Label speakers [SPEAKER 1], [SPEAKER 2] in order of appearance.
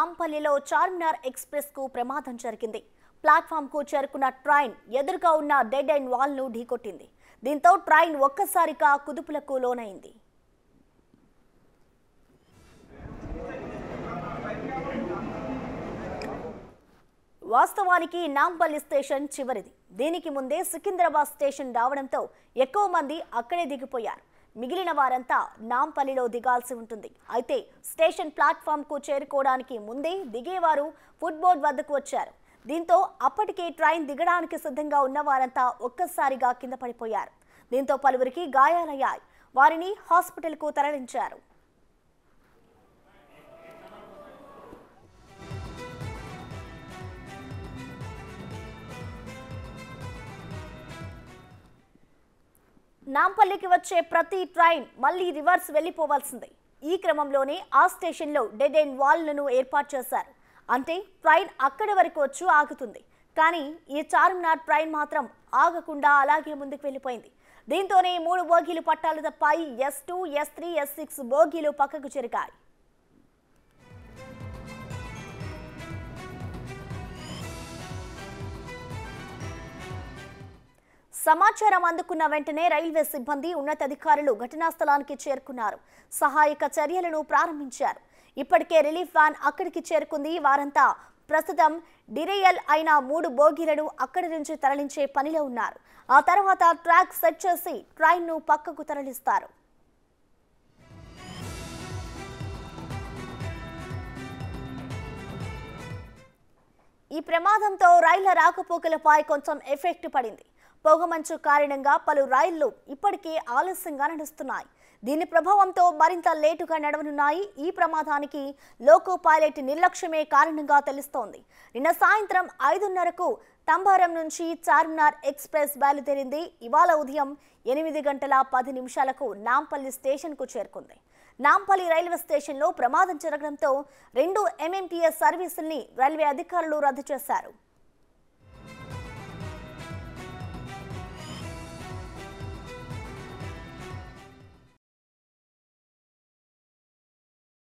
[SPEAKER 1] నాంపల్లిలో Charminar express కు ప్రమాదం జరిగింది. ప్లాట్‌ఫామ్ కు చేరుకున్న ట్రైన్ ఎదురుగా ఉన్న డెడ్ ఎండ్ వాల్ ను ఢీకొట్టింది. దీంతో ట్రైన్ ఒక్కసారిగా కుదుపులకు లోనైంది. వాస్తవానికి నాంపల్లి స్టేషన్ చివరిది. దీనికి ముందే సికింద్రాబాద్ స్టేషన్ రావడంతో ఎక్కువ మంది అక్కడే దిగిపోయారు. మిగిలిన వారంతా నాంపల్లిలో దిగాల్సి ఉంటుంది. అయితే స్టేషన్ ప్లాట్‌ఫామ్ కు చేరుకోవడానికి ముందే దిగేవారు ఫుట్‌బోర్డ్ వద్దకు వచ్చారు. దీంతో అప్పటికే ట్రైన్ దిగడానికి సిద్ధంగా ఉన్న వారంతా ఒక్కసారిగా కింద పడిపోయారు. దీంతో పలువురికి గాయాలయ్యాయి. వారిని హాస్పిటల్‌కు తరలించారు. నాంపల్లికి వచ్చే ప్రతి ట్రైన్ మళ్లీ రివర్స్ వెళ్లిపోవాల్సిందే. ఈ క్రమంలోనే ఆ స్టేషన్లో డెడ్ ఎండ్ వాల్లను ఏర్పాటు చేశారు. అంటే ట్రైన్ అక్కడి వరకు వచ్చి ఆగుతుంది. కానీ ఈ చార్మినార్ ట్రైన్ మాత్రం ఆగకుండా అలాగే ముందుకు వెళ్లిపోయింది. దీంతోనే 3 బోగీలు పట్టాలు తప్పాయి. S2, S3, S6 బోగీలు పక్కకు జరిగాయి. సమాచారం అందుకున్న వెంటనే రైల్వే సిబ్బంది ఉన్నతాధికారులు ఘటనా స్థలానికి చేరుకున్నారు. సహాయక చర్యలను ప్రారంభించారు. ఇప్పటికే రిలీఫ్ వ్యాన్ అక్కడికి చేరుకుంది. వారంతా ప్రస్తుతం డిరేయల్ అయిన 3 బోగీలను అక్కడి నుంచి తరలించే పనిలో ఉన్నారు. ఆ తర్వాత ట్రాక్ సెట్ చేసి ట్రైన్ను పక్కకు తరలిస్తారు. ఈ ప్రమాదంతో రైళ్ల రాకపోకలపై కొంచెం ఎఫెక్ట్ పడింది. పొగమంచు కారణంగా పలు రైళ్లు ఇప్పటికే ఆలస్యంగా నడుస్తున్నాయి. దీని ప్రభావంతో మరింత లేటుగా నడవనున్నాయి. ఈ ప్రమాదానికి లోకో పైలట్ నిర్లక్ష్యమే కారణంగా తెలుస్తోంది. నిన్న సాయంత్రం 5:30కు తంబారం నుంచి చార్మినార్ ఎక్స్‌ప్రెస్ బయలుదేరింది. ఇవాళ ఉదయం 8:10 నాంపల్లి స్టేషన్కు చేరుకుంది. నాంపల్లి రైల్వే స్టేషన్లో ప్రమాదం జరగడంతో 2 MMTS సర్వీసుల్ని రైల్వే అధికారులు రద్దు చేశారు.